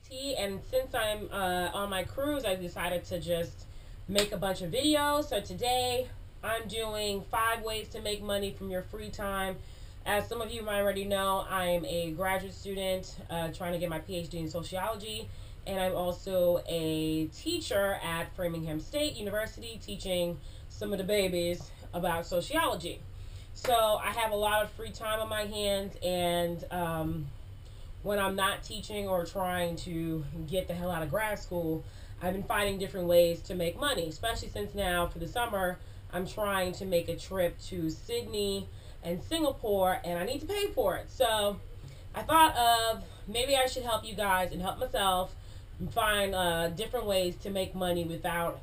T, and since I'm on my cruise, I decided to just make a bunch of videos. So today I'm doing 5 ways to make money from your free time. As some of you might already know, I'm a graduate student trying to get my PhD in sociology, and I'm also a teacher at Framingham State University teaching some of the babies about sociology. So I have a lot of free time on my hands, and when I'm not teaching or trying to get the hell out of grad school, I've been finding different ways to make money, especially since now for the summer I'm trying to make a trip to Sydney and Singapore, and I need to pay for it. So I thought of maybe I should help you guys and help myself find different ways to make money without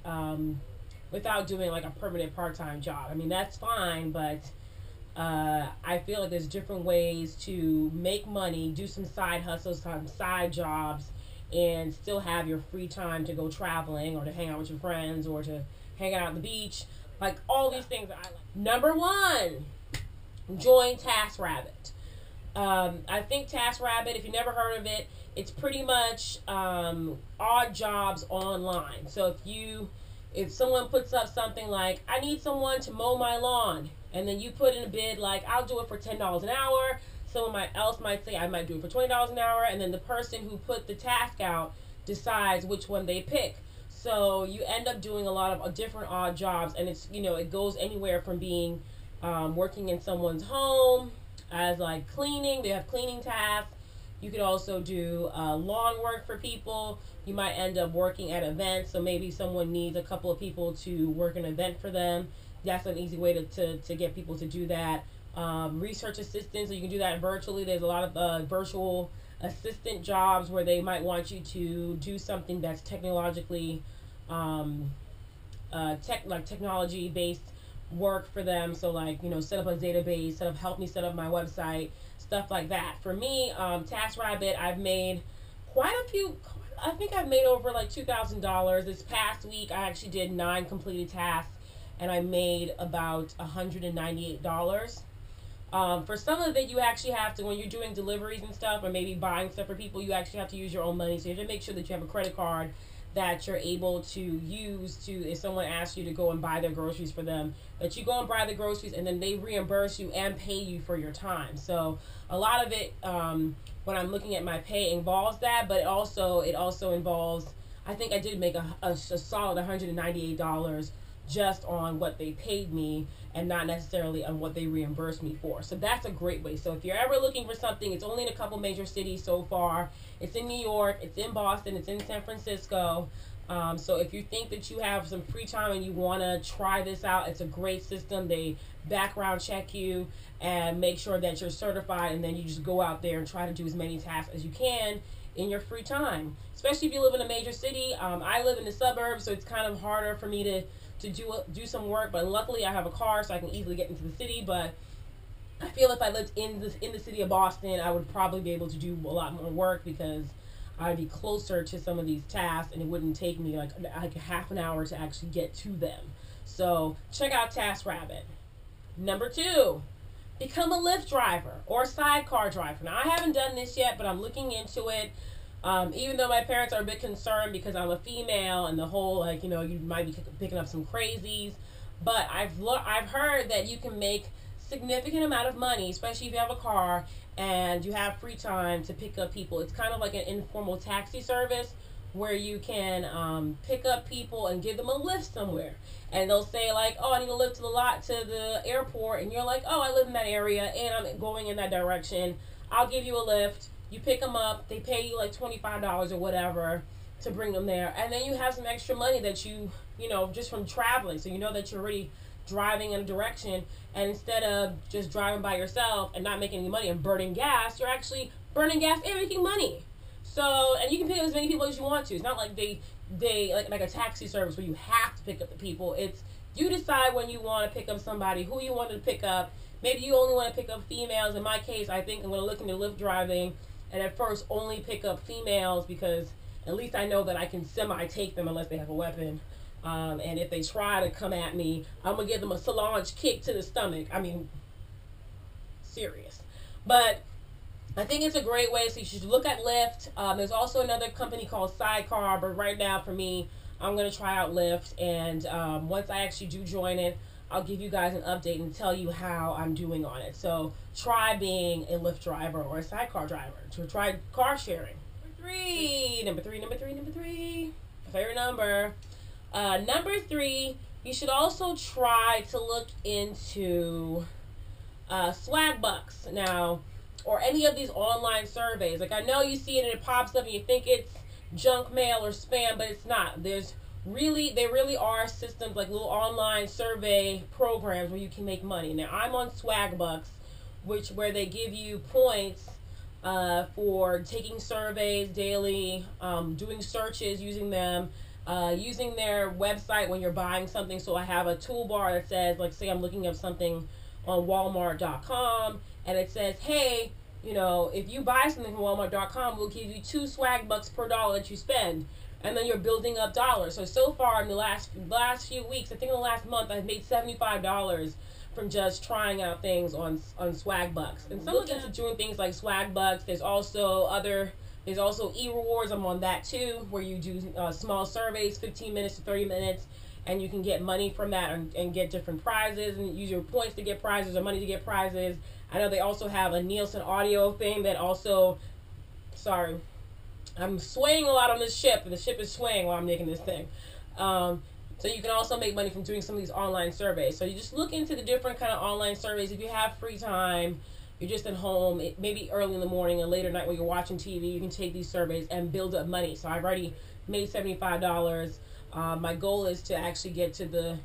doing like a permanent part-time job. I mean, that's fine, but I feel like there's different ways to make money, do some side hustles, some side jobs, and still have your free time to go traveling or to hang out with your friends or to hang out on the beach. Like all these things that I like. Number 1, join TaskRabbit. I think TaskRabbit, if you never heard of it, it's pretty much odd jobs online. So if someone puts up something like, I need someone to mow my lawn, and then you put in a bid like, I'll do it for $10 an hour. Someone else might say, I might do it for $20 an hour, and then the person who put the task out decides which one they pick. So you end up doing a lot of different odd jobs, and it's, it goes anywhere from being working in someone's home as like cleaning. They have cleaning tasks. You could also do lawn work for people. You might end up working at events, so maybe someone needs a couple of people to work an event for them. That's an easy way to get people to do that. Research assistants, so you can do that virtually. There's a lot of virtual assistant jobs where they might want you to do something that's technologically, technology based work for them. So like, set up a database, help me set up my website, stuff like that. For me, TaskRabbit, I've made quite a few. I think I've made over like $2,000. This past week, I actually did 9 completed tasks, and I made about $198. For some of it, you actually have to, when you're doing deliveries and stuff, or maybe buying stuff for people, you actually have to use your own money. So you have to make sure that you have a credit card that you're able to use to, if someone asks you to go and buy their groceries for them, that you go and buy the groceries and then they reimburse you and pay you for your time. So a lot of it, when I'm looking at my pay, involves that, but it also involves, I think I did make a solid $198 just on what they paid me and not necessarily on what they reimbursed me for. So that's a great way. So if you're ever looking for something, it's only in a couple major cities so far. It's in New York, it's in Boston, it's in San Francisco. So if you think that you have some free time and you want to try this out, it's a great system. They background check you and make sure that you're certified, and then you just go out there and try to do as many tasks as you can in your free time. Especially if you live in a major city. I live in the suburbs, so it's kind of harder for me to do some work, but luckily I have a car, so I can easily get into the city. But I feel if I lived in the city of Boston, I would probably be able to do a lot more work because I'd be closer to some of these tasks, and it wouldn't take me like a half an hour to actually get to them. So check out TaskRabbit. Number 2, become a Lyft driver or a sidecar driver. Now, I haven't done this yet, but I'm looking into it. Even though my parents are a bit concerned because I'm a female and the whole, you might be picking up some crazies, but I've heard that you can make significant amount of money, especially if you have a car and you have free time to pick up people. It's kind of like an informal taxi service where you can pick up people and give them a lift somewhere. And they'll say like, oh, I need a lift to the airport, and you're like, oh, I live in that area and I'm going in that direction. I'll give you a lift. You pick them up, they pay you like $25 or whatever to bring them there, and then you have some extra money that you just from traveling. So you know that you're already driving in a direction, and instead of just driving by yourself and not making any money and burning gas, you're actually burning gas and making money. So, and you can pick up as many people as you want to. It's not like they like a taxi service where you have to pick up the people. It's you decide when you want to pick up somebody, who you want to pick up. Maybe you only want to pick up females. In my case, I think I'm going to look into Lyft driving, and at first only pick up females because at least I know that I can semi-take them unless they have a weapon. And if they try to come at me, I'm going to give them a Solange kick to the stomach. I mean, serious. But I think it's a great way, so you should look at Lyft. There's also another company called Sidecar, but right now for me, I'm going to try out Lyft, and once I actually do join it, I'll give you guys an update and tell you how I'm doing on it. So try being a Lyft driver or a Sidecar driver. So try car sharing. Number three. Favorite number. Number 3, you should also try to look into Swagbucks now, or any of these online surveys. Like, I know you see it and it pops up and you think it's junk mail or spam, but it's not. They really are systems, like little online survey programs where you can make money. Now, I'm on Swagbucks, where they give you points for taking surveys daily, doing searches using them, using their website when you're buying something. So I have a toolbar that says, like, say I'm looking up something on Walmart.com, and it says, hey, if you buy something from Walmart.com, we'll give you 2 Swagbucks per dollar that you spend. And then you're building up dollars. So far in the last few weeks, I think in the last month, I've made $75 from just trying out things on Swagbucks. And some of them are doing things like Swagbucks. There's also e-rewards. I'm on that too, where you do small surveys, 15 minutes to 30 minutes, and you can get money from that and get different prizes and use your points to get prizes or money to get prizes. I know they also have a Nielsen audio thing that also, sorry, I'm swaying a lot on this ship, and the ship is swaying while I'm making this thing. So you can also make money from doing some of these online surveys. So you just look into the different kind of online surveys. If you have free time, you're just at home, maybe early in the morning and late at night when you're watching TV, you can take these surveys and build up money. So I've already made $75. My goal is to actually get to the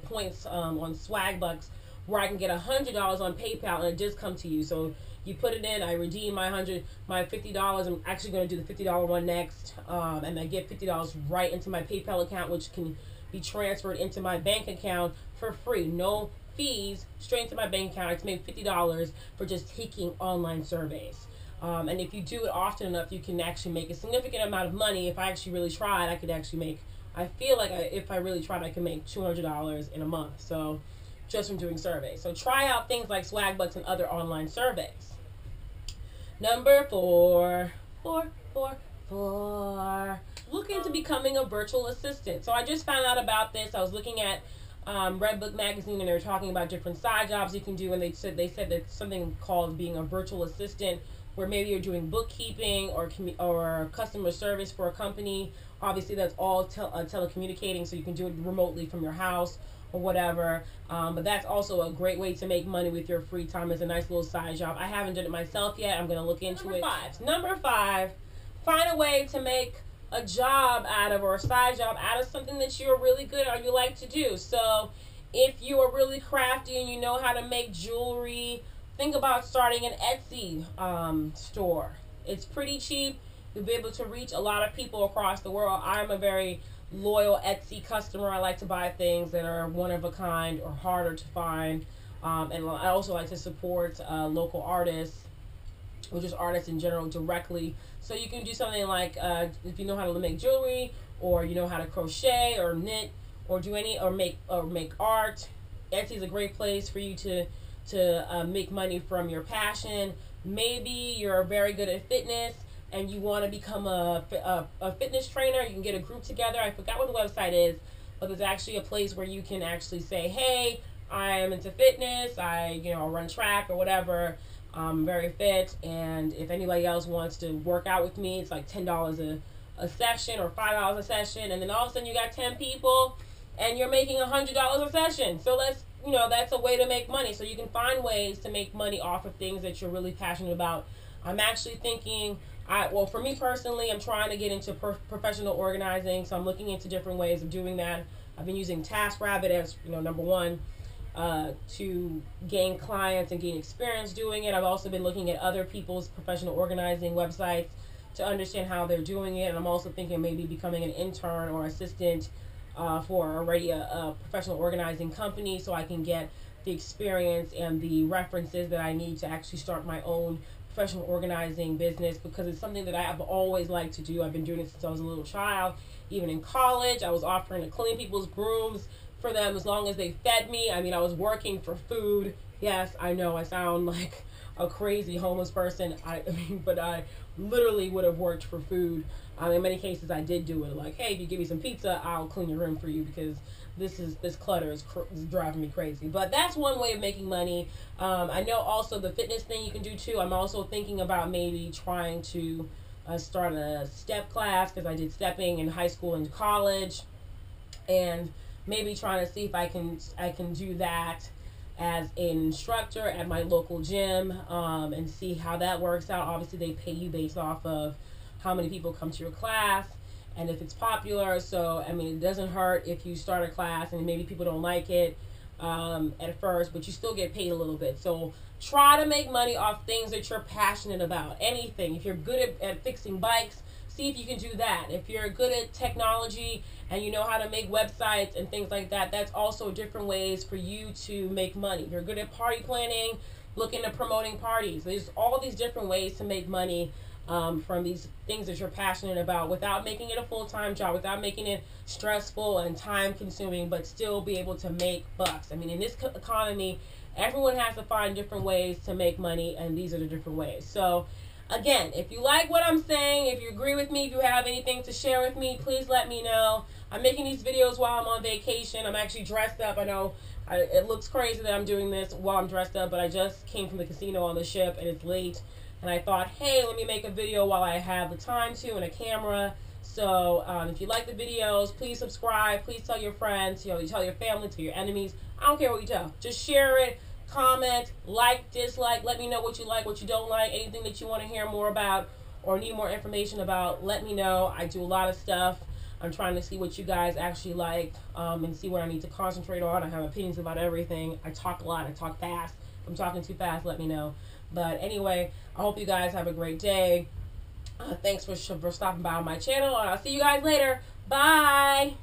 points on Swagbucks where I can get $100 on PayPal and it just come to you. So you put it in, I redeem my $50. I'm actually going to do the $50 one next, and I get $50 right into my PayPal account, which can be transferred into my bank account for free. No fees, straight into my bank account. It's made $50 for just taking online surveys. And if you do it often enough, you can actually make a significant amount of money. If I actually really tried, I could actually make, I feel like if I really tried, I could make $200 in a month. So just from doing surveys. So try out things like Swagbucks and other online surveys. Number 4. Look into becoming a virtual assistant. So I just found out about this. I was looking at Redbook magazine, and they were talking about different side jobs you can do, and they said that something called being a virtual assistant, where maybe you're doing bookkeeping or customer service for a company. Obviously, that's all telecommunicating, so you can do it remotely from your house or whatever. But that's also a great way to make money with your free time. It's a nice little side job. I haven't done it myself yet. I'm going to look into it. Number 5, find a way to make a job out of, or a side job out of, something that you're really good at or you like to do. So if you are really crafty and you know how to make jewelry, think about starting an Etsy store. It's pretty cheap. You'll be able to reach a lot of people across the world. I'm a very loyal Etsy customer. I like to buy things that are one of a kind or harder to find. And I also like to support local artists, or just artists in general, directly. So you can do something like if you know how to make jewelry, or you know how to crochet or knit, or do make art. Etsy is a great place for you to make money from your passion. Maybe you're very good at fitness and you want to become a fitness trainer. You can get a group together. I forgot what the website is, but there's actually a place where you can actually say, hey, I'm into fitness. I run track or whatever. I'm very fit, and if anybody else wants to work out with me, it's like $10 a session or $5 a session, and then all of a sudden you got 10 people and you're making $100 a session. So that's a way to make money. So you can find ways to make money off of things that you're really passionate about. I'm actually thinking, for me personally, I'm trying to get into professional organizing, so I'm looking into different ways of doing that. I've been using TaskRabbit as number 1 to gain clients and gain experience doing it. I've also been looking at other people's professional organizing websites to understand how they're doing it, and I'm also thinking maybe becoming an intern or assistant for already a professional organizing company, so I can get the experience and the references that I need to actually start my own professional organizing business, because it's something that I have always liked to do. I've been doing it since I was a little child. Even in college, I was offering to clean people's rooms for them as long as they fed me. I mean, I was working for food. Yes, I know I sound like a crazy homeless person. I mean, but I literally would have worked for food. In many cases, I did do it. Like, hey, if you give me some pizza, I'll clean your room for you because this clutter is driving me crazy. But that's one way of making money. I know also the fitness thing you can do too. I'm also thinking about maybe trying to start a step class because I did stepping in high school and college, and maybe trying to see if I can do that as an instructor at my local gym, and see how that works out. Obviously, they pay you based off of how many people come to your class and if it's popular. So, I mean, it doesn't hurt if you start a class and maybe people don't like it at first, but you still get paid a little bit. So try to make money off things that you're passionate about. Anything. If you're good at fixing bikes, see if you can do that. If you're good at technology and you know how to make websites and things like that, that's also different ways for you to make money. If you're good at party planning, look into promoting parties. There's all these different ways to make money from these things that you're passionate about without making it a full-time job, without making it stressful and time-consuming, but still be able to make bucks. I mean, in this economy, everyone has to find different ways to make money, and these are the different ways. So, again, if you like what I'm saying, if you agree with me, if you have anything to share with me, please let me know. I'm making these videos while I'm on vacation. I'm actually dressed up. I know it looks crazy that I'm doing this while I'm dressed up, but I just came from the casino on the ship, and it's late. And I thought, hey, let me make a video while I have the time to and a camera. So if you like the videos, please subscribe. Please tell your friends, you tell your family, tell your enemies. I don't care what you tell. Just share it, comment, like, dislike. Let me know what you like, what you don't like, anything that you want to hear more about or need more information about. Let me know. I do a lot of stuff. I'm trying to see what you guys actually like and see what I need to concentrate on. I have opinions about everything. I talk a lot. I talk fast. If I'm talking too fast, let me know. But anyway, I hope you guys have a great day. Thanks for stopping by on my channel. I'll see you guys later. Bye.